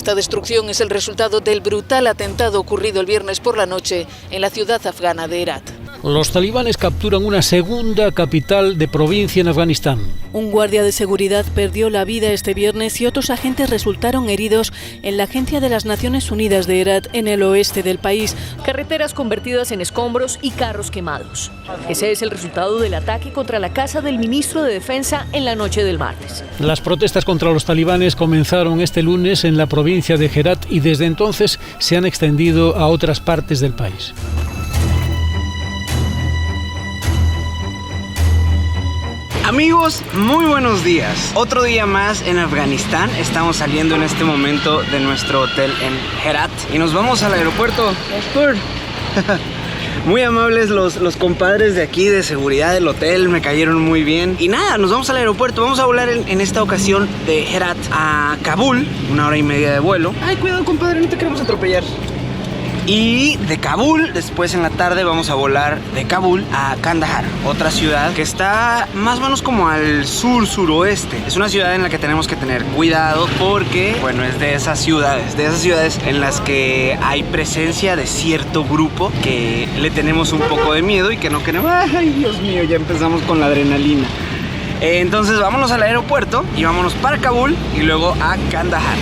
Esta destrucción es el resultado del brutal atentado ocurrido el viernes por la noche en la ciudad afgana de Herat. Los talibanes capturan una segunda capital de provincia en Afganistán. Un guardia de seguridad perdió la vida este viernes y otros agentes resultaron heridos en la Agencia de las Naciones Unidas de Herat, en el oeste del país. Carreteras convertidas en escombros y carros quemados. Ese es el resultado del ataque contra la casa del ministro de Defensa en la noche del martes. Las protestas contra los talibanes comenzaron este lunes en la provincia de Herat y desde entonces se han extendido a otras partes del país. Amigos, muy buenos días. Otro día más en Afganistán. Estamos saliendo en este momento de nuestro hotel en Herat y nos vamos al aeropuerto. Muy amables los compadres de aquí de seguridad del hotel, me cayeron muy bien. Y nada, nos vamos al aeropuerto. Vamos a volar en esta ocasión de Herat a Kabul, 1 hora y media de vuelo. Ay, cuidado, compadre, no te queremos atropellar. Y de Kabul, después en la tarde vamos a volar de Kabul a Kandahar, otra ciudad que está más o menos como al sur-suroeste. Es una ciudad en la que tenemos que tener cuidado porque, bueno, es de esas ciudades en las que hay presencia de cierto grupo que le tenemos un poco de miedo y que no queremos. Ay, Dios mío, ya empezamos con la adrenalina. Entonces vámonos al aeropuerto y vámonos para Kabul y luego a Kandahar.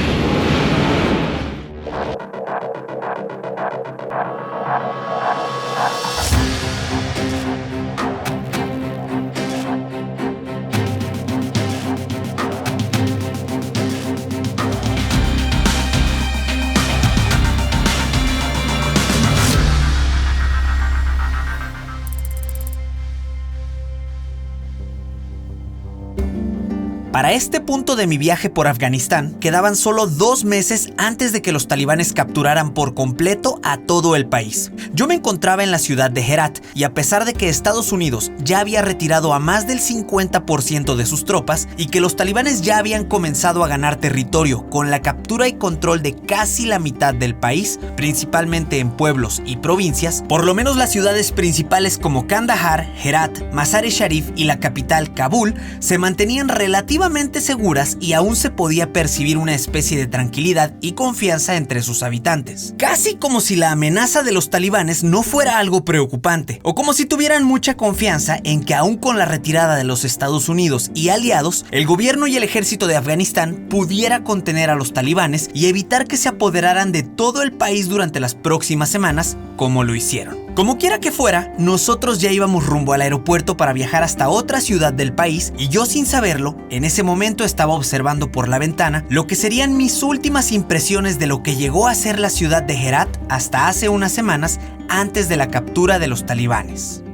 Para este punto de mi viaje por Afganistán, quedaban solo 2 meses antes de que los talibanes capturaran por completo a todo el país. Yo me encontraba en la ciudad de Herat y a pesar de que Estados Unidos ya había retirado a más del 50% de sus tropas y que los talibanes ya habían comenzado a ganar territorio con la captura y control de casi la mitad del país, principalmente en pueblos y provincias, por lo menos las ciudades principales como Kandahar, Herat, Mazar-e-Sharif y la capital Kabul se mantenían relativamente seguras y aún se podía percibir una especie de tranquilidad y confianza entre sus habitantes. Casi como si la amenaza de los talibanes no fuera algo preocupante, o como si tuvieran mucha confianza en que aún con la retirada de los Estados Unidos y aliados, el gobierno y el ejército de Afganistán pudiera contener a los talibanes y evitar que se apoderaran de todo el país durante las próximas semanas, como lo hicieron. Como quiera que fuera, nosotros ya íbamos rumbo al aeropuerto para viajar hasta otra ciudad del país y yo sin saberlo, en ese momento estaba observando por la ventana lo que serían mis últimas impresiones de lo que llegó a ser la ciudad de Herat hasta hace unas semanas antes de la captura de los talibanes.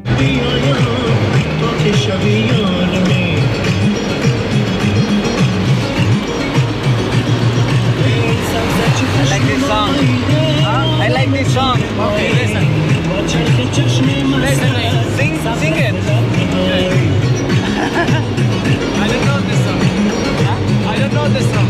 I like this song. Okay, listen. Sing it. I don't know this song. I don't know this song.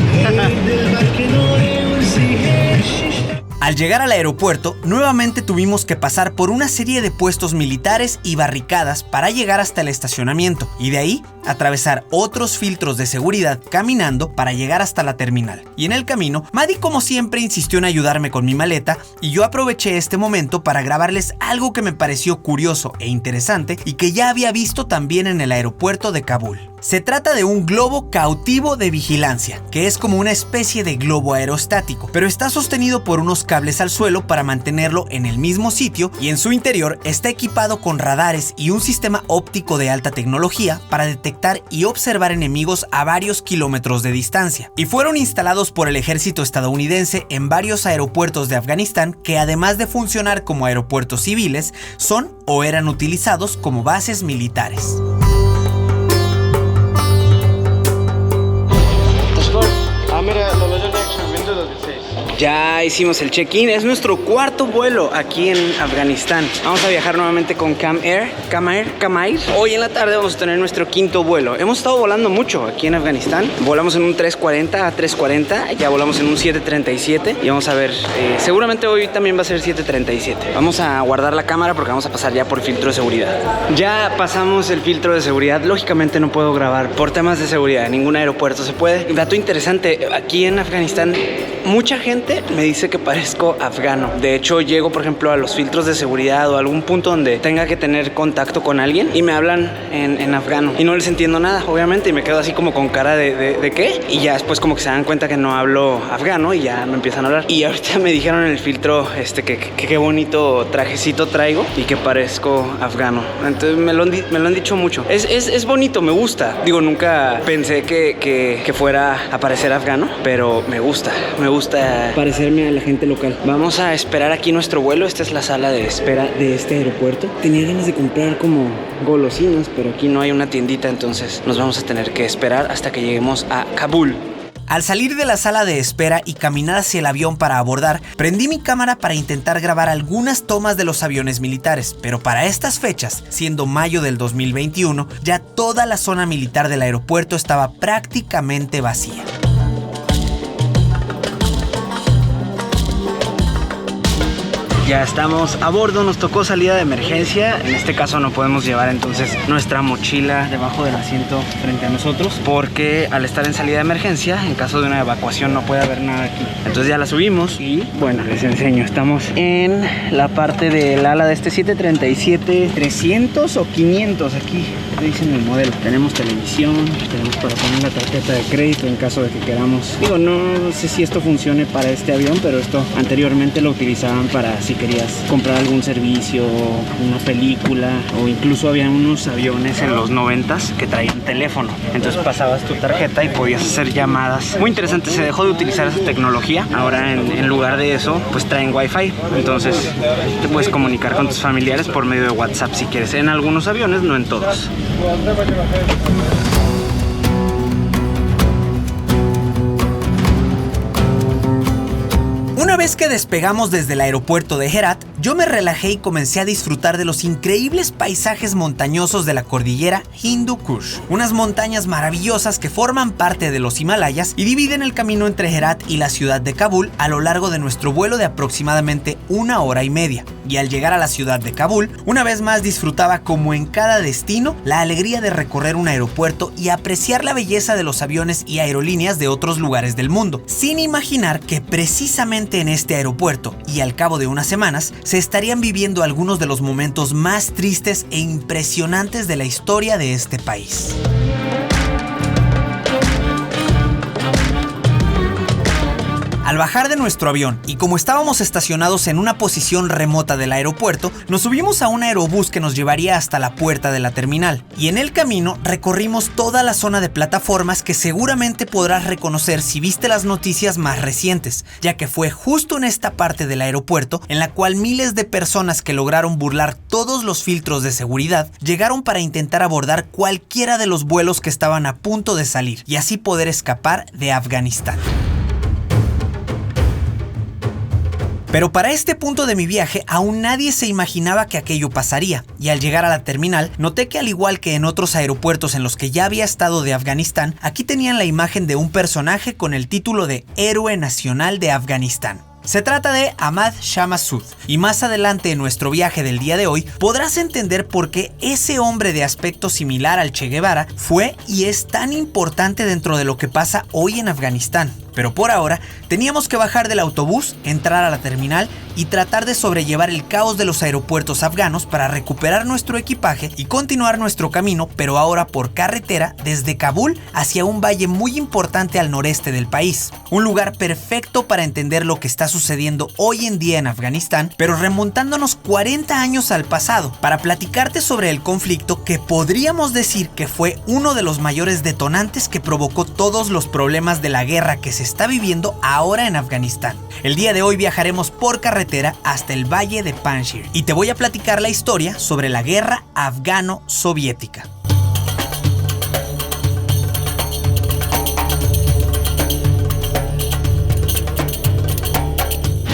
Al llegar al aeropuerto, nuevamente tuvimos que pasar por una serie de puestos militares y barricadas para llegar hasta el estacionamiento y de ahí atravesar otros filtros de seguridad caminando para llegar hasta la terminal. Y en el camino, Maddie como siempre insistió en ayudarme con mi maleta y yo aproveché este momento para grabarles algo que me pareció curioso e interesante y que ya había visto también en el aeropuerto de Kabul. Se trata de un globo cautivo de vigilancia, que es como una especie de globo aerostático, pero está sostenido por unos cables al suelo para mantenerlo en el mismo sitio y en su interior está equipado con radares y un sistema óptico de alta tecnología para detectar y observar enemigos a varios kilómetros de distancia. Y fueron instalados por el ejército estadounidense en varios aeropuertos de Afganistán que además de funcionar como aeropuertos civiles, son o eran utilizados como bases militares. Mira, lo veo en el window 16. Ya hicimos el check-in, es nuestro cuarto vuelo aquí en Afganistán. Vamos a viajar nuevamente con Kamair. Hoy en la tarde vamos a tener nuestro quinto vuelo. Hemos estado volando mucho aquí en Afganistán. Volamos en un 340 a 340, ya volamos en un 737 y vamos a ver, seguramente hoy también va a ser 737. Vamos a guardar la cámara porque vamos a pasar ya por filtro de seguridad. Ya pasamos el filtro de seguridad. Lógicamente no puedo grabar por temas de seguridad, en ningún aeropuerto se puede. Dato interesante, aquí en Afganistán mucha gente me dice que parezco afgano. De hecho, llego por ejemplo a los filtros de seguridad o a algún punto donde tenga que tener contacto con alguien y me hablan en afgano y no les entiendo nada, obviamente, y me quedo así como con cara de ¿qué? Y ya después como que se dan cuenta que no hablo afgano y ya me empiezan a hablar. Y ahorita me dijeron en el filtro que qué bonito trajecito traigo y que parezco afgano. Entonces me lo han dicho mucho. Es bonito, me gusta. Digo, nunca pensé que fuera a parecer afgano, pero me gusta parecerme a la gente local. Vamos a esperar aquí nuestro vuelo. Esta es la sala de espera de este aeropuerto. Tenía ganas de comprar como golosinas, pero aquí no hay una tiendita, entonces nos vamos a tener que esperar hasta que lleguemos a Kabul. Al salir de la sala de espera y caminar hacia el avión para abordar, prendí mi cámara para intentar grabar algunas tomas de los aviones militares, pero para estas fechas, siendo mayo del 2021, ya toda la zona militar del aeropuerto estaba prácticamente vacía. Ya estamos a bordo, nos tocó salida de emergencia. En este caso no podemos llevar entonces nuestra mochila debajo del asiento frente a nosotros, porque al estar en salida de emergencia, en caso de una evacuación no puede haber nada aquí. Entonces ya la subimos y bueno, les enseño. Estamos en la parte del ala de este 737-300 o 500, aquí dicen el modelo. Tenemos televisión, tenemos para poner la tarjeta de crédito en caso de que queramos. Digo, no sé si esto funcione para este avión, pero esto anteriormente lo utilizaban para si querías comprar algún servicio, una película, o incluso había unos aviones en los 90s que traían teléfono. Entonces pasabas tu tarjeta y podías hacer llamadas. Muy interesante, se dejó de utilizar esa tecnología. Ahora en lugar de eso, pues traen Wi-Fi. Entonces te puedes comunicar con tus familiares por medio de WhatsApp si quieres. En algunos aviones, no en todos. Una vez que despegamos desde el aeropuerto de Herat, yo me relajé y comencé a disfrutar de los increíbles paisajes montañosos de la cordillera Hindu Kush, unas montañas maravillosas que forman parte de los Himalayas y dividen el camino entre Herat y la ciudad de Kabul a lo largo de nuestro vuelo de aproximadamente 1 hora y media. Y al llegar a la ciudad de Kabul, una vez más disfrutaba, como en cada destino, la alegría de recorrer un aeropuerto y apreciar la belleza de los aviones y aerolíneas de otros lugares del mundo, sin imaginar que precisamente en este aeropuerto y al cabo de unas semanas se estarían viviendo algunos de los momentos más tristes e impresionantes de la historia de este país. Al bajar de nuestro avión, y como estábamos estacionados en una posición remota del aeropuerto, nos subimos a un aerobús que nos llevaría hasta la puerta de la terminal. Y en el camino recorrimos toda la zona de plataformas que seguramente podrás reconocer si viste las noticias más recientes, ya que fue justo en esta parte del aeropuerto en la cual miles de personas que lograron burlar todos los filtros de seguridad llegaron para intentar abordar cualquiera de los vuelos que estaban a punto de salir y así poder escapar de Afganistán. Pero para este punto de mi viaje aún nadie se imaginaba que aquello pasaría, y al llegar a la terminal noté que, al igual que en otros aeropuertos en los que ya había estado de Afganistán, aquí tenían la imagen de un personaje con el título de Héroe Nacional de Afganistán. Se trata de Ahmad Shah Massoud, y más adelante en nuestro viaje del día de hoy podrás entender por qué ese hombre de aspecto similar al Che Guevara fue y es tan importante dentro de lo que pasa hoy en Afganistán. Pero por ahora teníamos que bajar del autobús, entrar a la terminal y tratar de sobrellevar el caos de los aeropuertos afganos para recuperar nuestro equipaje y continuar nuestro camino, pero ahora por carretera desde Kabul hacia un valle muy importante al noreste del país. Un lugar perfecto para entender lo que está sucediendo hoy en día en Afganistán, pero remontándonos 40 años al pasado para platicarte sobre el conflicto que podríamos decir que fue uno de los mayores detonantes que provocó todos los problemas de la guerra que se está viviendo ahora en Afganistán. El día de hoy viajaremos por carretera hasta el valle de Panjshir y te voy a platicar la historia sobre la guerra afgano-soviética.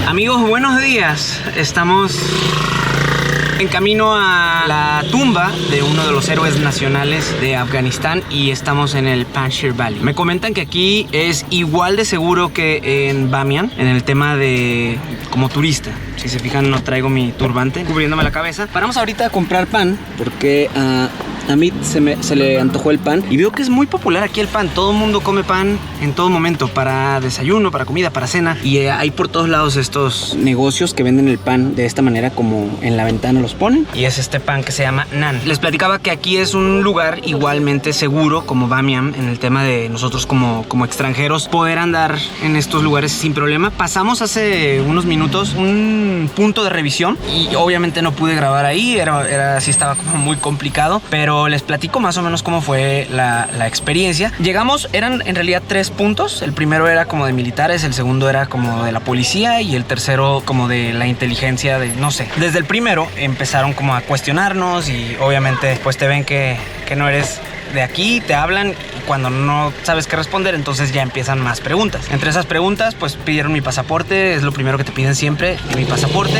Amigos, buenos días. Estamos en camino a la tumba de uno de los héroes nacionales de Afganistán y estamos en el Panjshir Valley. Me comentan que aquí es igual de seguro que en Bamiyan en el tema de como turista. Si se fijan, no traigo mi turbante cubriéndome la cabeza. Paramos ahorita a comprar pan porque a Amit se le antojó el pan y veo que es muy popular aquí el pan. Todo el mundo come pan en todo momento, para desayuno, para comida, para cena, y hay por todos lados estos negocios que venden el pan de esta manera, como en la ventana los ponen, y es este pan que se llama naan. Les platicaba que aquí es un lugar igualmente seguro como Bamiyan en el tema de nosotros como extranjeros poder andar en estos lugares sin problema. Pasamos hace unos minutos un punto de revisión y obviamente no pude grabar ahí, sí estaba como muy complicado, pero les platico más o menos cómo fue la experiencia. Llegamos, eran en realidad 3 puntos. El primero era como de militares, el segundo era como de la policía y el tercero como de la inteligencia, de no sé. Desde el primero empezaron como a cuestionarnos y obviamente pues te ven que no eres de aquí, te hablan cuando no sabes qué responder, entonces ya empiezan más preguntas. Entre esas preguntas pues pidieron mi pasaporte, es lo primero que te piden siempre, mi pasaporte.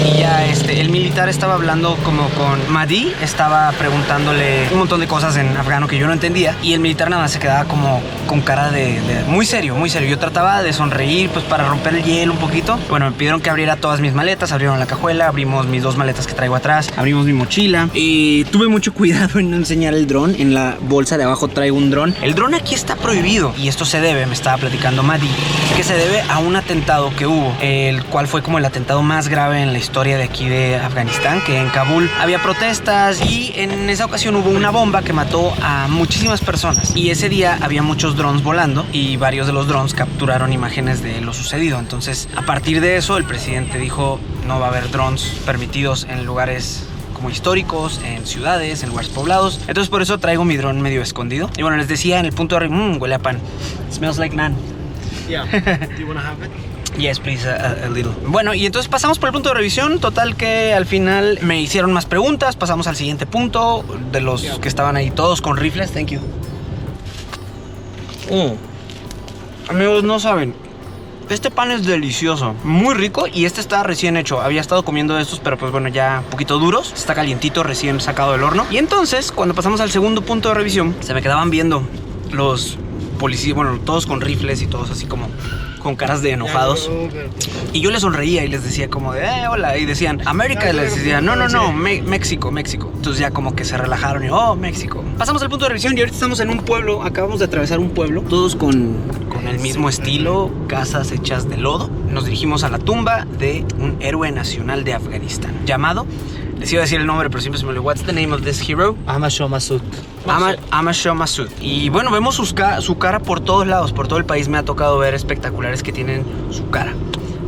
Y ya el militar estaba hablando como con Mahdi, estaba preguntándole un montón de cosas en afgano que yo no entendía, y el militar nada más se quedaba como con cara de muy serio, muy serio. Yo trataba de sonreír pues para romper el hielo un poquito. Bueno, me pidieron que abriera todas mis maletas, abrieron la cajuela, abrimos mis 2 maletas que traigo atrás, abrimos mi mochila y tuve mucho cuidado en no enseñar el dron. En la bolsa de abajo traigo un dron. El dron aquí está prohibido y esto se debe, me estaba platicando Mahdi, que se debe a un atentado que hubo, el cual fue como el atentado más grave en la historia de aquí de Afganistán, que en Kabul había protestas y en esa ocasión hubo una bomba que mató a muchísimas personas, y ese día había muchos drones volando y varios de los drones capturaron imágenes de lo sucedido. Entonces, a partir de eso, el presidente dijo no va a haber drones permitidos en lugares como históricos, en ciudades, en lugares poblados. Entonces por eso traigo mi dron medio escondido. Y bueno, les decía en el punto de huele a pan. It smells like naan. Yeah. Do you want to have it? Yes, please, a little. Bueno, y entonces pasamos por el punto de revisión. Total que al final me hicieron más preguntas. Pasamos al siguiente punto, de los que estaban ahí todos con rifles. Thank you. Amigos, no saben, este pan es delicioso, muy rico, y este está recién hecho. Había estado comiendo de estos, pero pues bueno, ya un poquito duros. Está calientito, recién sacado del horno. Y entonces, cuando pasamos al segundo punto de revisión, se me quedaban viendo los policías, bueno, todos con rifles y todos así como con caras de enojados. Y yo les sonreía y les decía como de, hola. Y decían, América. Y les decía, no, México. Entonces ya como que se relajaron y, México. Pasamos al punto de revisión y ahorita estamos en un pueblo. Acabamos de atravesar un pueblo, todos con el mismo estilo, casas hechas de lodo. Nos dirigimos a la tumba de un héroe nacional de Afganistán llamado, les iba a decir el nombre, pero siempre se me olvidó. What's the name of this hero? Ahmad Shah Massoud. Ahmad Shah Massoud. Y bueno, vemos su cara por todos lados, por todo el país. Me ha tocado ver espectaculares que tienen su cara.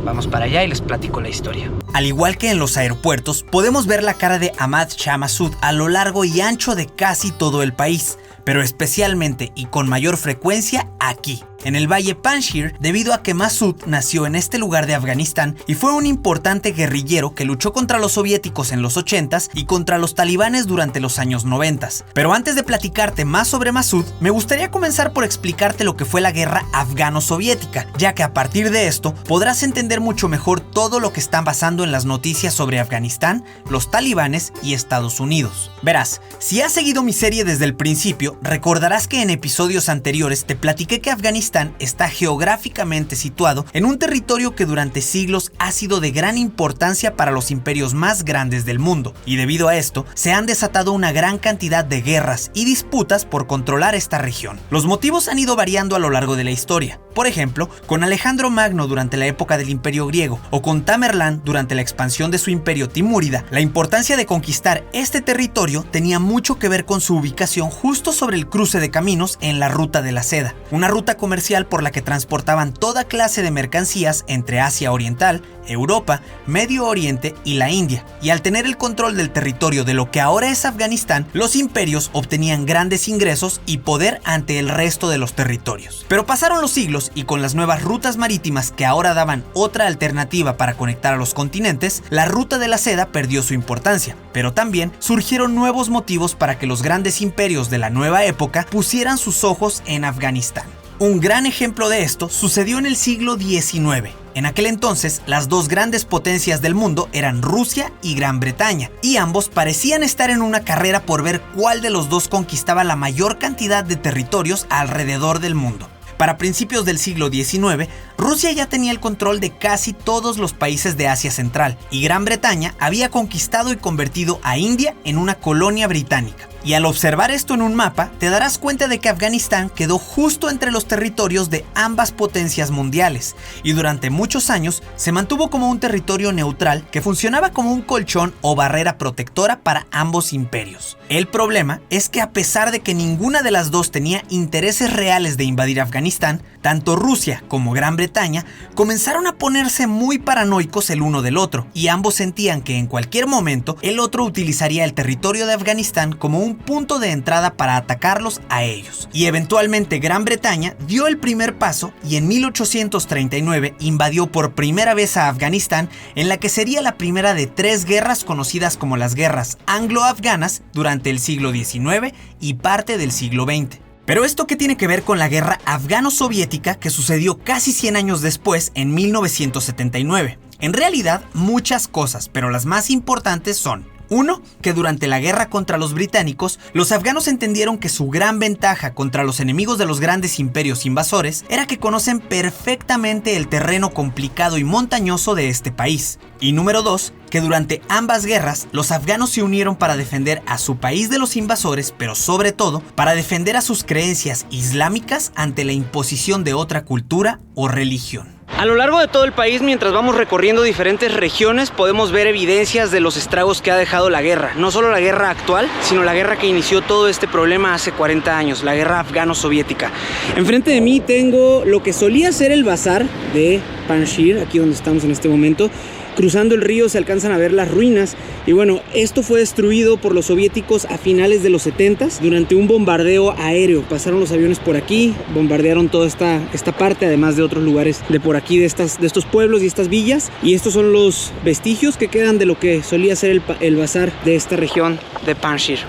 Vamos para allá y les platico la historia. Al igual que en los aeropuertos, podemos ver la cara de Ahmad Shah Massoud a lo largo y ancho de casi todo el país, pero especialmente y con mayor frecuencia aquí, en el Valle Panjshir, debido a que Massoud nació en este lugar de Afganistán y fue un importante guerrillero que luchó contra los soviéticos en los 80s y contra los talibanes durante los años 90s. Pero antes de platicarte más sobre Massoud, me gustaría comenzar por explicarte lo que fue la guerra afgano-soviética, ya que a partir de esto podrás entender mucho mejor todo lo que está pasando en las noticias sobre Afganistán, los talibanes y Estados Unidos. Verás, si has seguido mi serie desde el principio, recordarás que en episodios anteriores te platiqué que Afganistán está geográficamente situado en un territorio que durante siglos ha sido de gran importancia para los imperios más grandes del mundo, y debido a esto se han desatado una gran cantidad de guerras y disputas por controlar esta región. Los motivos han ido variando a lo largo de la historia. Por ejemplo, con Alejandro Magno durante la época del Imperio griego o con Tamerlán durante la expansión de su imperio timúrida, la importancia de conquistar este territorio tenía mucho que ver con su ubicación justo sobre el cruce de caminos en la Ruta de la Seda, una ruta comercial por la que transportaban toda clase de mercancías entre Asia Oriental, Europa, Medio Oriente y la India. Y al tener el control del territorio de lo que ahora es Afganistán, los imperios obtenían grandes ingresos y poder ante el resto de los territorios. Pero pasaron los siglos y con las nuevas rutas marítimas que ahora daban otra alternativa para conectar a los continentes, la Ruta de la Seda perdió su importancia. Pero también surgieron nuevos motivos para que los grandes imperios de la nueva época pusieran sus ojos en Afganistán. Un gran ejemplo de esto sucedió en el siglo XIX, En aquel entonces, las dos grandes potencias del mundo eran Rusia y Gran Bretaña, y ambos parecían estar en una carrera por ver cuál de los dos conquistaba la mayor cantidad de territorios alrededor del mundo. Para principios del siglo XIX, Rusia ya tenía el control de casi todos los países de Asia Central, y Gran Bretaña había conquistado y convertido a India en una colonia británica. Y al observar esto en un mapa, te darás cuenta de que Afganistán quedó justo entre los territorios de ambas potencias mundiales, y durante muchos años se mantuvo como un territorio neutral que funcionaba como un colchón o barrera protectora para ambos imperios. El problema es que a pesar de que ninguna de las dos tenía intereses reales de invadir Afganistán, tanto Rusia como Gran Bretaña comenzaron a ponerse muy paranoicos el uno del otro, y ambos sentían que en cualquier momento el otro utilizaría el territorio de Afganistán como un punto de entrada para atacarlos a ellos. Y eventualmente Gran Bretaña dio el primer paso y en 1839 invadió por primera vez a Afganistán, en la que sería la primera de 3 guerras conocidas como las guerras anglo-afganas durante el siglo XIX y parte del siglo XX. Pero ¿esto qué tiene que ver con la guerra afgano-soviética que sucedió casi 100 años después, en 1979? En realidad, muchas cosas, pero las más importantes son: 1. Que durante la guerra contra los británicos, los afganos entendieron que su gran ventaja contra los enemigos de los grandes imperios invasores era que conocen perfectamente el terreno complicado y montañoso de este país. Y número 2, que durante ambas guerras, los afganos se unieron para defender a su país de los invasores, pero sobre todo, para defender a sus creencias islámicas ante la imposición de otra cultura o religión. A lo largo de todo el país, mientras vamos recorriendo diferentes regiones, podemos ver evidencias de los estragos que ha dejado la guerra. No solo la guerra actual, sino la guerra que inició todo este problema hace 40 años, la guerra afgano-soviética. Enfrente de mí tengo lo que solía ser el bazar de Panjshir, aquí donde estamos en este momento. Cruzando el río se alcanzan a ver las ruinas, y bueno, esto fue destruido por los soviéticos a finales de los 70s durante un bombardeo aéreo. Pasaron los aviones por aquí, bombardearon toda esta parte, además de otros lugares de por aquí, de estos pueblos y estas villas, y estos son los vestigios que quedan de lo que solía ser el bazar de esta región de Panjshir.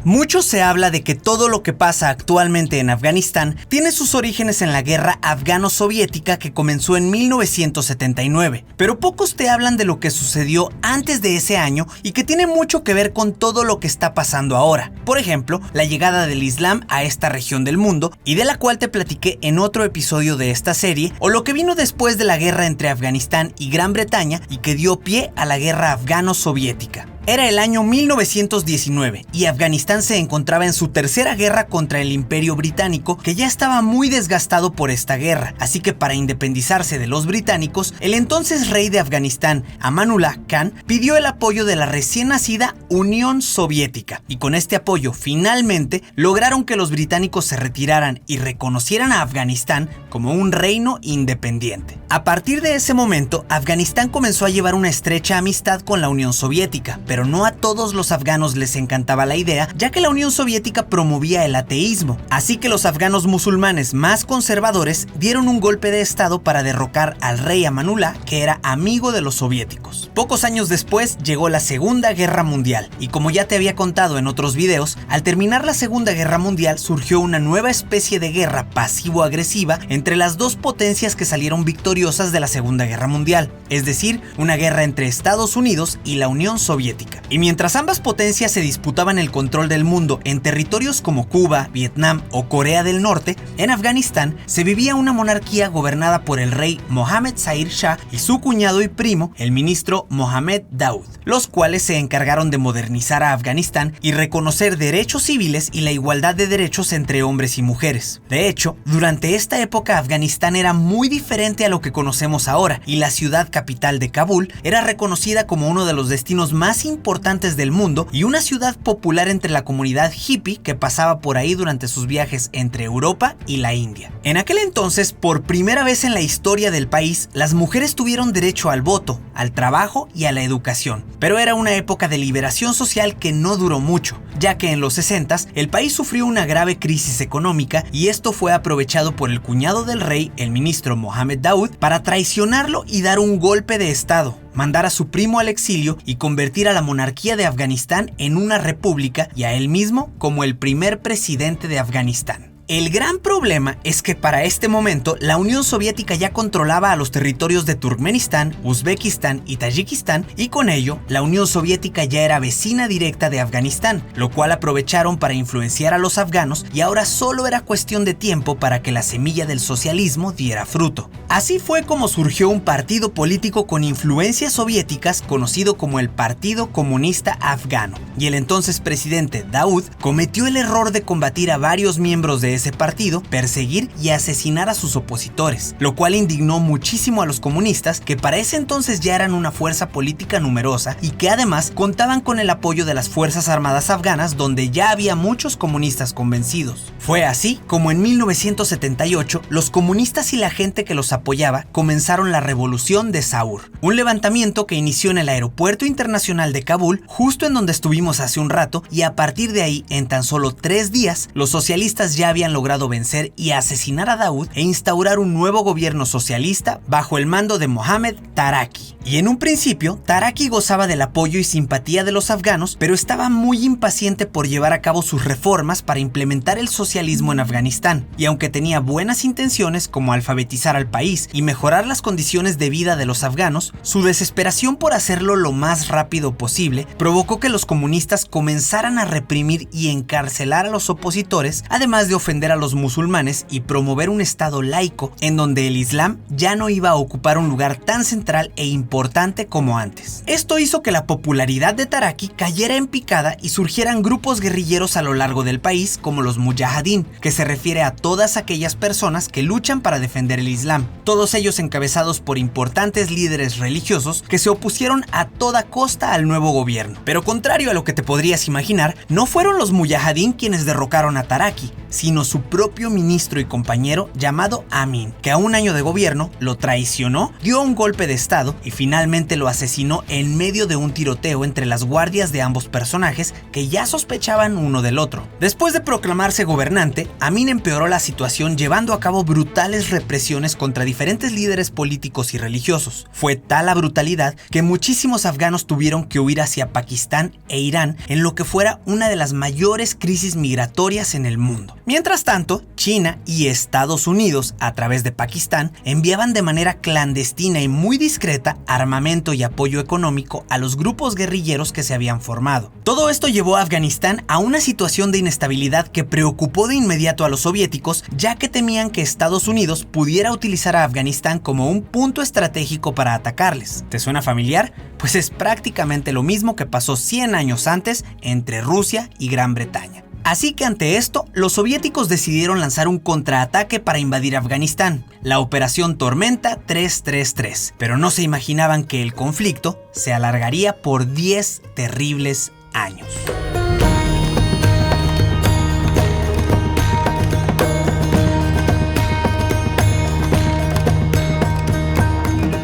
Mucho se habla de que todo lo que pasa actualmente en Afganistán tiene sus orígenes en la guerra afgano-soviética que comenzó en 1979, pero pocos te hablan de lo que sucedió antes de ese año y que tiene mucho que ver con todo lo que está pasando ahora. Por ejemplo, la llegada del Islam a esta región del mundo, y de la cual te platiqué en otro episodio de esta serie, o lo que vino después de la guerra entre Afganistán y Gran Bretaña y que dio pie a la guerra afgano-soviética. Era el año 1919 y Afganistán se encontraba en su tercera guerra contra el Imperio Británico, que ya estaba muy desgastado por esta guerra, así que para independizarse de los británicos, el entonces rey de Afganistán, Amanullah Khan, pidió el apoyo de la recién nacida Unión Soviética, y con este apoyo finalmente lograron que los británicos se retiraran y reconocieran a Afganistán como un reino independiente. A partir de ese momento, Afganistán comenzó a llevar una estrecha amistad con la Unión Soviética, pero no a todos los afganos les encantaba la idea, ya que la Unión Soviética promovía el ateísmo. Así que los afganos musulmanes más conservadores dieron un golpe de estado para derrocar al rey Amanullah, que era amigo de los soviéticos. Pocos años después llegó la Segunda Guerra Mundial, y como ya te había contado en otros videos, al terminar la Segunda Guerra Mundial surgió una nueva especie de guerra pasivo-agresiva entre las dos potencias que salieron victoriosas de la Segunda Guerra Mundial, es decir, una guerra entre Estados Unidos y la Unión Soviética. Y mientras ambas potencias se disputaban el control del mundo en territorios como Cuba, Vietnam o Corea del Norte, en Afganistán se vivía una monarquía gobernada por el rey Mohammad Zahir Shah y su cuñado y primo, el ministro Mohammad Daoud, los cuales se encargaron de modernizar a Afganistán y reconocer derechos civiles y la igualdad de derechos entre hombres y mujeres. De hecho, durante esta época Afganistán era muy diferente a lo que conocemos ahora, y la ciudad capital de Kabul era reconocida como uno de los destinos más importantes del mundo y una ciudad popular entre la comunidad hippie que pasaba por ahí durante sus viajes entre Europa y la India. En aquel entonces, por primera vez en la historia del país, las mujeres tuvieron derecho al voto, al trabajo y a la educación, pero era una época de liberación social que no duró mucho, ya que en los 60s el país sufrió una grave crisis económica, y esto fue aprovechado por el cuñado del rey, el ministro Mohammad Daoud, para traicionarlo y dar un golpe de estado, mandar a su primo al exilio y convertir a la monarquía de Afganistán en una república, y a él mismo como el primer presidente de Afganistán. El gran problema es que para este momento la Unión Soviética ya controlaba a los territorios de Turkmenistán, Uzbekistán y Tayikistán, y con ello la Unión Soviética ya era vecina directa de Afganistán, lo cual aprovecharon para influenciar a los afganos y ahora solo era cuestión de tiempo para que la semilla del socialismo diera fruto. Así fue como surgió un partido político con influencias soviéticas conocido como el Partido Comunista Afgano, y el entonces presidente Daud cometió el error de combatir a varios miembros de ese partido, perseguir y asesinar a sus opositores, lo cual indignó muchísimo a los comunistas, que para ese entonces ya eran una fuerza política numerosa y que además contaban con el apoyo de las Fuerzas Armadas afganas, donde ya había muchos comunistas convencidos. Fue así como en 1978 los comunistas y la gente que los apoyaba comenzaron la Revolución de Saur, un levantamiento que inició en el Aeropuerto Internacional de Kabul, justo en donde estuvimos hace un rato, y a partir de ahí, en tan solo 3 días, los socialistas ya habían logrado vencer y asesinar a Daud e instaurar un nuevo gobierno socialista bajo el mando de Mohammad Taraki. Y en un principio, Taraki gozaba del apoyo y simpatía de los afganos, pero estaba muy impaciente por llevar a cabo sus reformas para implementar el socialismo en Afganistán. Y aunque tenía buenas intenciones como alfabetizar al país y mejorar las condiciones de vida de los afganos, su desesperación por hacerlo lo más rápido posible provocó que los comunistas comenzaran a reprimir y encarcelar a los opositores, además de ofender a los musulmanes y promover un estado laico en donde el Islam ya no iba a ocupar un lugar tan central e importante como antes. Esto hizo que la popularidad de Taraki cayera en picada y surgieran grupos guerrilleros a lo largo del país como los Mujahideen, que se refiere a todas aquellas personas que luchan para defender el Islam, todos ellos encabezados por importantes líderes religiosos que se opusieron a toda costa al nuevo gobierno. Pero contrario a lo que te podrías imaginar, no fueron los Mujahideen quienes derrocaron a Taraki, sino su propio ministro y compañero llamado Amin, que a un año de gobierno lo traicionó, dio un golpe de estado y finalmente lo asesinó en medio de un tiroteo entre las guardias de ambos personajes que ya sospechaban uno del otro. Después de proclamarse gobernante, Amin empeoró la situación llevando a cabo brutales represiones contra diferentes líderes políticos y religiosos. Fue tal la brutalidad que muchísimos afganos tuvieron que huir hacia Pakistán e Irán en lo que fuera una de las mayores crisis migratorias en el mundo. Mientras tanto, China y Estados Unidos, a través de Pakistán, enviaban de manera clandestina y muy discreta armamento y apoyo económico a los grupos guerrilleros que se habían formado. Todo esto llevó a Afganistán a una situación de inestabilidad que preocupó de inmediato a los soviéticos, ya que temían que Estados Unidos pudiera utilizar a Afganistán como un punto estratégico para atacarles. ¿Te suena familiar? Pues es prácticamente lo mismo que pasó 100 años antes entre Rusia y Gran Bretaña. Así que ante esto, los soviéticos decidieron lanzar un contraataque para invadir Afganistán, la Operación Tormenta 333, pero no se imaginaban que el conflicto se alargaría por 10 terribles años.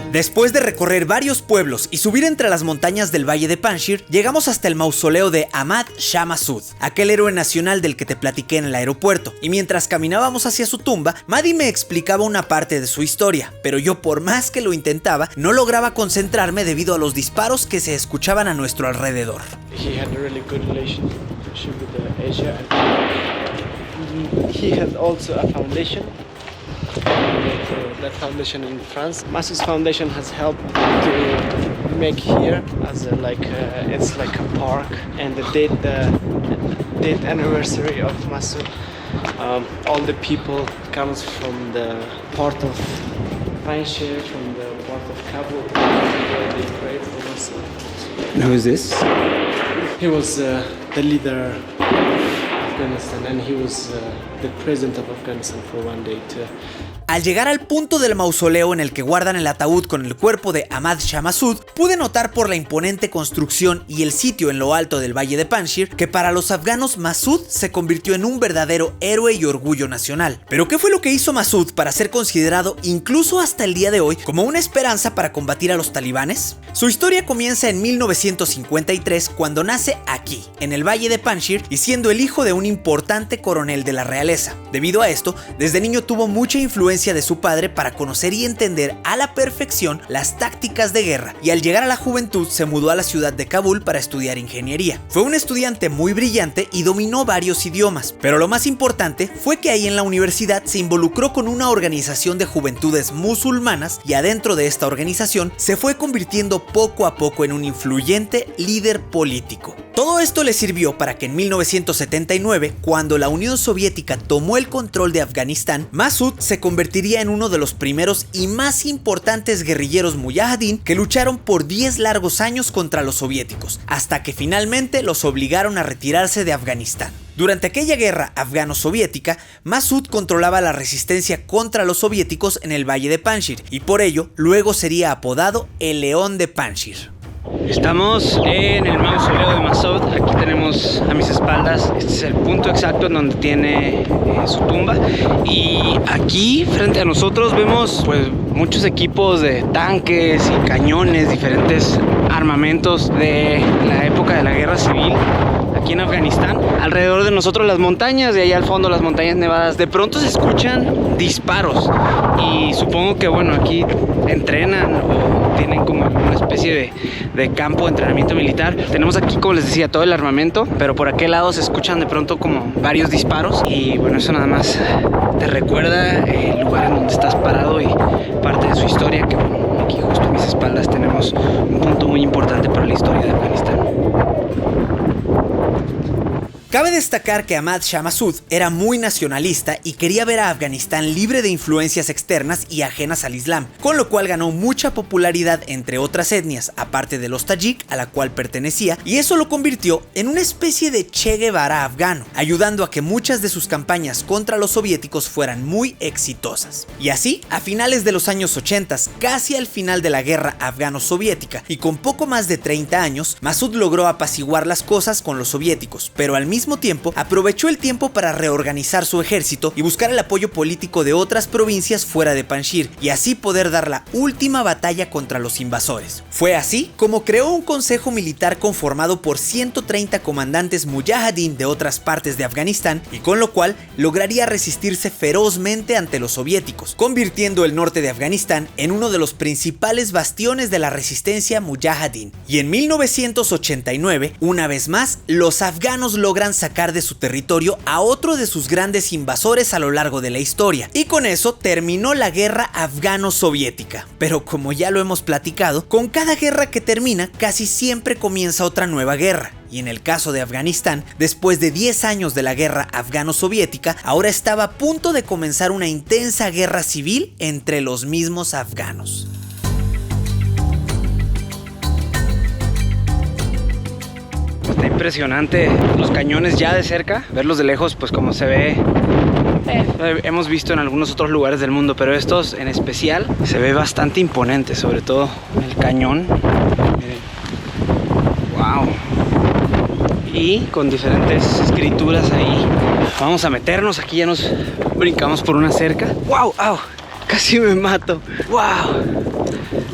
Después de recorrer varios pueblos y subir entre las montañas del Valle de Panjshir, llegamos hasta el mausoleo de Ahmad Shah Massoud, aquel héroe nacional del que te platiqué en el aeropuerto, y mientras caminábamos hacia su tumba, Maddie me explicaba una parte de su historia, pero yo por más que lo intentaba, no lograba concentrarme debido a los disparos que se escuchaban a nuestro alrededor. He had a really good relationship with Asia. He had also a foundation. That foundation in France. Massoud's foundation has helped to make here as it's like a park, and the date anniversary of Massoud. All the people comes from the port of Panjshir, from the port of Kabul, where they prayed for Massoud. And who is this? He was the leader of Afghanistan, and he was the president of Afghanistan for one day too. Al llegar al punto del mausoleo en el que guardan el ataúd con el cuerpo de Ahmad Shah Massoud, pude notar por la imponente construcción y el sitio en lo alto del Valle de Panjshir que para los afganos Massoud se convirtió en un verdadero héroe y orgullo nacional. Pero ¿qué fue lo que hizo Massoud para ser considerado incluso hasta el día de hoy como una esperanza para combatir a los talibanes? Su historia comienza en 1953 cuando nace aquí, en el Valle de Panjshir, y siendo el hijo de un importante coronel de la realeza. Debido a esto, desde niño tuvo mucha influencia influencia de su padre para conocer y entender a la perfección las tácticas de guerra, y al llegar a la juventud se mudó a la ciudad de Kabul para estudiar ingeniería. Fue un estudiante muy brillante y dominó varios idiomas, pero lo más importante fue que ahí en la universidad se involucró con una organización de juventudes musulmanas, y adentro de esta organización se fue convirtiendo poco a poco en un influyente líder político. Todo esto le sirvió para que en 1979, cuando la Unión Soviética tomó el control de Afganistán, Massoud se convertiría en uno de los primeros y más importantes guerrilleros mujahideen que lucharon por 10 largos años contra los soviéticos, hasta que finalmente los obligaron a retirarse de Afganistán. Durante aquella guerra afgano-soviética, Massoud controlaba la resistencia contra los soviéticos en el valle de Panjshir, y por ello luego sería apodado el León de Panjshir. Estamos en el mausoleo de Massoud. Aquí tenemos a mis espaldas, este es el punto exacto en donde tiene su tumba, y aquí frente a nosotros vemos pues muchos equipos de tanques y cañones, diferentes armamentos de la época de la guerra civil aquí en Afganistán. Alrededor de nosotros las montañas, y allá al fondo las montañas nevadas. De pronto se escuchan disparos, y supongo que bueno, aquí entrenan o tienen como una especie de campo de entrenamiento militar. Tenemos aquí, como les decía, todo el armamento, pero por aquel lado se escuchan de pronto como varios disparos, y bueno, eso nada más te recuerda el lugar en donde estás parado y parte de su historia, que bueno, aquí justo a mis espaldas tenemos un punto muy importante para la historia de Afganistán. Cabe destacar que Ahmad Shah Massoud era muy nacionalista y quería ver a Afganistán libre de influencias externas y ajenas al Islam, con lo cual ganó mucha popularidad entre otras etnias, aparte de los tayik, a la cual pertenecía, y eso lo convirtió en una especie de Che Guevara afgano, ayudando a que muchas de sus campañas contra los soviéticos fueran muy exitosas. Y así, a finales de los años 80, casi al final de la guerra afgano-soviética, y con poco más de 30 años, Massoud logró apaciguar las cosas con los soviéticos, pero al mismo tiempo aprovechó el tiempo para reorganizar su ejército y buscar el apoyo político de otras provincias fuera de Panjshir, y así poder dar la última batalla contra los invasores. Fue así como creó un consejo militar conformado por 130 comandantes mujahideen de otras partes de Afganistán, y con lo cual lograría resistirse ferozmente ante los soviéticos, convirtiendo el norte de Afganistán en uno de los principales bastiones de la resistencia mujahideen. Y en 1989, una vez más, los afganos logran sacar de su territorio a otro de sus grandes invasores a lo largo de la historia, y con eso terminó la guerra afgano-soviética. Pero como ya lo hemos platicado, con cada guerra que termina casi siempre comienza otra nueva guerra. Y en el caso de Afganistán, después de 10 años de la guerra afgano-soviética, ahora estaba a punto de comenzar una intensa guerra civil entre los mismos afganos. Está impresionante los cañones ya de cerca, verlos de lejos pues como se ve, hemos visto en algunos otros lugares del mundo, pero estos en especial se ve bastante imponente, sobre todo el cañón. Miren. Wow. Y con diferentes escrituras ahí. Vamos a meternos, aquí ya nos brincamos por una cerca. Wow, au, casi me mato. Wow.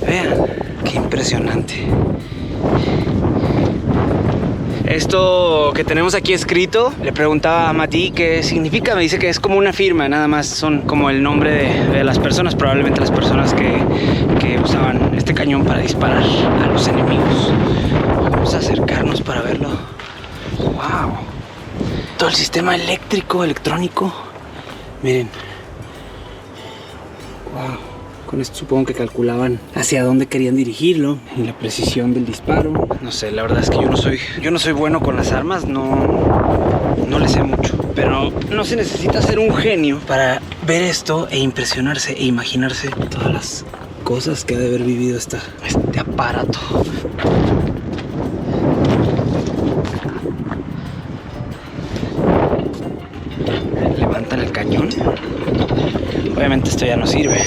Vean, qué impresionante. Esto que tenemos aquí escrito, le preguntaba a Mati qué significa, me dice que es como una firma, nada más son como el nombre de las personas, probablemente las personas que usaban este cañón para disparar a los enemigos. Vamos a acercarnos para verlo. Wow. Todo el sistema eléctrico, electrónico. Miren. Wow. Con esto supongo que calculaban hacia dónde querían dirigirlo y la precisión del disparo. No sé, la verdad es que yo no soy bueno con las armas, no le sé mucho. Pero no se necesita ser un genio para ver esto e impresionarse e imaginarse todas las cosas que ha de haber vivido este aparato. Levantan el cañón. Obviamente esto ya no sirve.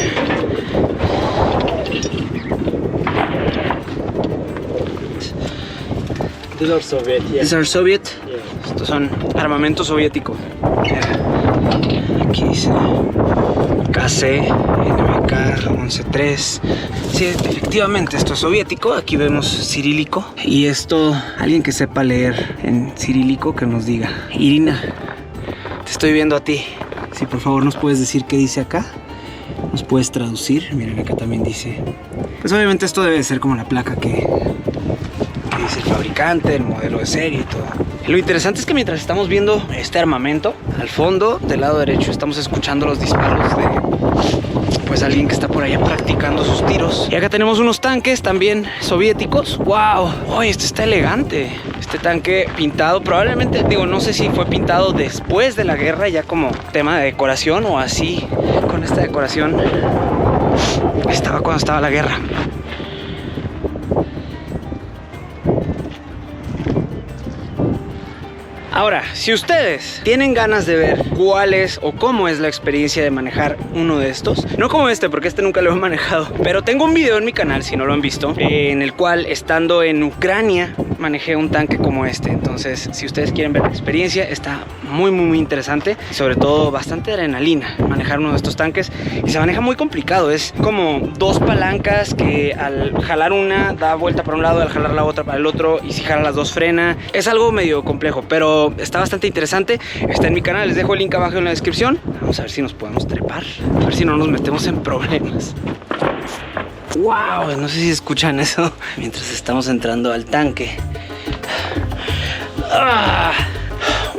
These are Soviet, yeah. These are Soviet. Yeah. Estos son armamento soviético. Aquí dice KC, NBK 11-3. Sí, efectivamente esto es soviético. Aquí vemos cirílico. Y esto, alguien que sepa leer en cirílico que nos diga. Irina, te estoy viendo a ti. Si por favor nos puedes decir qué dice acá. ¿Nos puedes traducir? Miren, acá también dice... Pues obviamente esto debe ser como la placa que dice el fabricante, el modelo de serie y todo. Y lo interesante es que mientras estamos viendo este armamento, al fondo, del lado derecho, estamos escuchando los disparos de... pues alguien que está por allá practicando sus tiros. Y acá tenemos unos tanques también soviéticos. ¡Wow! ¡Oye, este está elegante! Este tanque pintado, probablemente, digo, no sé si fue pintado después de la guerra, ya como tema de decoración o así, con esta decoración. Estaba cuando estaba la guerra. Ahora, si ustedes tienen ganas de ver cuál es o cómo es la experiencia de manejar uno de estos, no como este, porque este nunca lo he manejado, pero tengo un video en mi canal, si no lo han visto, en el cual, estando en Ucrania, manejé un tanque como este. Entonces, si ustedes quieren ver la experiencia, está muy interesante y sobre todo bastante adrenalina manejar uno de estos tanques. Y se maneja muy complicado, es como dos palancas que al jalar una da vuelta para un lado, al jalar la otra para el otro, y si jala las dos frena. Es algo medio complejo, pero está bastante interesante. Está en mi canal, les dejo el link abajo en la descripción. Vamos a ver si nos podemos trepar, a ver si no nos metemos en problemas. ¡Wow! No sé si escuchan eso mientras estamos entrando al tanque. ¡Ah!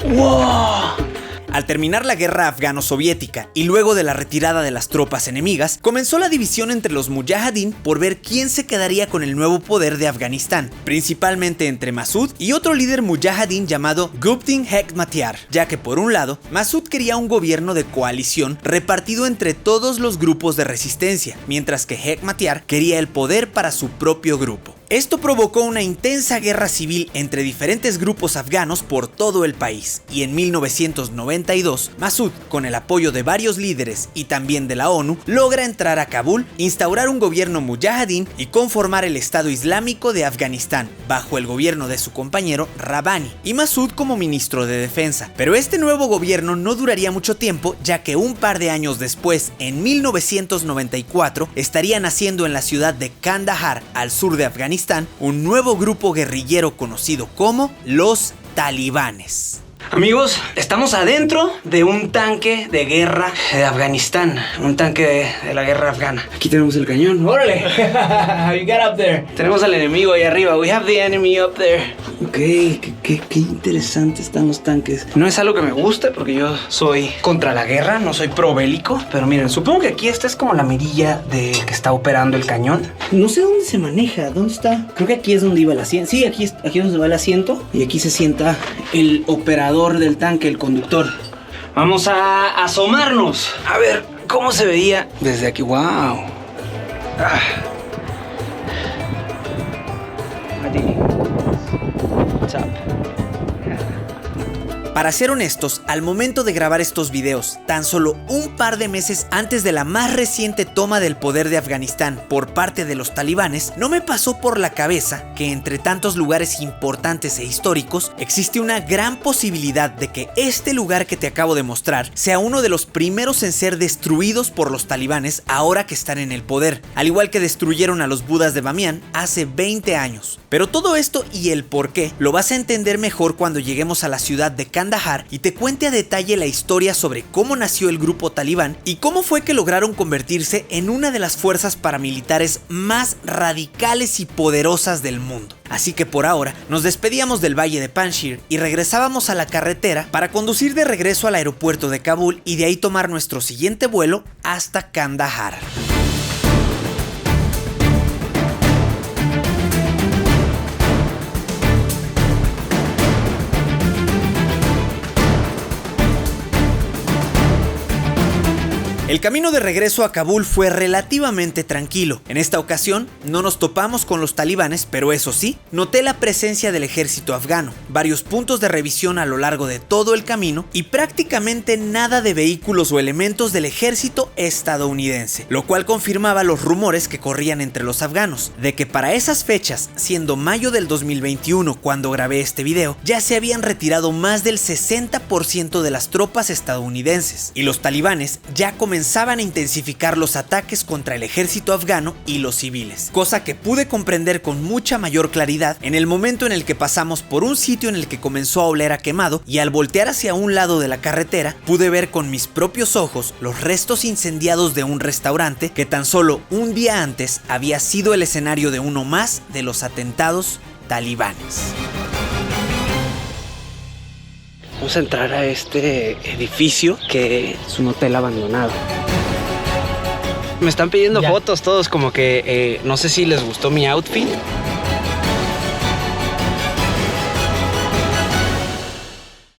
¡Wow! Al terminar la guerra afgano-soviética y luego de la retirada de las tropas enemigas, comenzó la división entre los mujahideen por ver quién se quedaría con el nuevo poder de Afganistán, principalmente entre Masud y otro líder mujahideen llamado Gulbuddin Hekmatyar, ya que por un lado, Masud quería un gobierno de coalición repartido entre todos los grupos de resistencia, mientras que Hekmatyar quería el poder para su propio grupo. Esto provocó una intensa guerra civil entre diferentes grupos afganos por todo el país, y en 1992, Masud, con el apoyo de varios líderes y también de la ONU, logra entrar a Kabul, instaurar un gobierno mujahideen y conformar el Estado Islámico de Afganistán, bajo el gobierno de su compañero Rabbani, y Masud como ministro de defensa. Pero este nuevo gobierno no duraría mucho tiempo, ya que un par de años después, en 1994, estaría naciendo en la ciudad de Kandahar, al sur de Afganistán, un nuevo grupo guerrillero conocido como los talibanes. Amigos, estamos adentro de un tanque de guerra de Afganistán, un tanque de la guerra afgana. Aquí tenemos el cañón. ¡Órale! You got up there. Tenemos al enemigo ahí arriba. We have the enemy up there. Ok, qué interesante están los tanques. No es algo que me guste porque yo soy contra la guerra, no soy pro bélico. Pero miren, supongo que aquí esta es como la mirilla de que está operando el cañón. No sé dónde se maneja, ¿dónde está? Creo que aquí es donde iba el asiento. Sí, aquí es donde va el asiento. Y aquí se sienta el operador del tanque, el conductor. Vamos a asomarnos a ver cómo se veía desde aquí. ¡Wow! What's up? Para ser honestos, al momento de grabar estos videos, tan solo un par de meses antes de la más reciente toma del poder de Afganistán por parte de los talibanes, no me pasó por la cabeza que entre tantos lugares importantes e históricos, existe una gran posibilidad de que este lugar que te acabo de mostrar sea uno de los primeros en ser destruidos por los talibanes ahora que están en el poder, al igual que destruyeron a los budas de Bamiyan hace 20 años. Pero todo esto y el por qué lo vas a entender mejor cuando lleguemos a la ciudad de Kandahar y te cuente a detalle la historia sobre cómo nació el grupo talibán y cómo fue que lograron convertirse en una de las fuerzas paramilitares más radicales y poderosas del mundo. Así que por ahora nos despedíamos del valle de Panjshir y regresábamos a la carretera para conducir de regreso al aeropuerto de Kabul y de ahí tomar nuestro siguiente vuelo hasta Kandahar. El camino de regreso a Kabul fue relativamente tranquilo. En esta ocasión no nos topamos con los talibanes, pero eso sí, noté la presencia del ejército afgano, varios puntos de revisión a lo largo de todo el camino y prácticamente nada de vehículos o elementos del ejército estadounidense, lo cual confirmaba los rumores que corrían entre los afganos, de que para esas fechas, siendo mayo del 2021 cuando grabé este video, ya se habían retirado más del 60% de las tropas estadounidenses y los talibanes ya comenzaron comenzaban a intensificar los ataques contra el ejército afgano y los civiles, cosa que pude comprender con mucha mayor claridad en el momento en el que pasamos por un sitio en el que comenzó a oler a quemado, y al voltear hacia un lado de la carretera pude ver con mis propios ojos los restos incendiados de un restaurante que tan solo un día antes había sido el escenario de uno más de los atentados talibanes. Vamos a entrar a este edificio que es un hotel abandonado. Me están pidiendo fotos todos, como que no sé si les gustó mi outfit.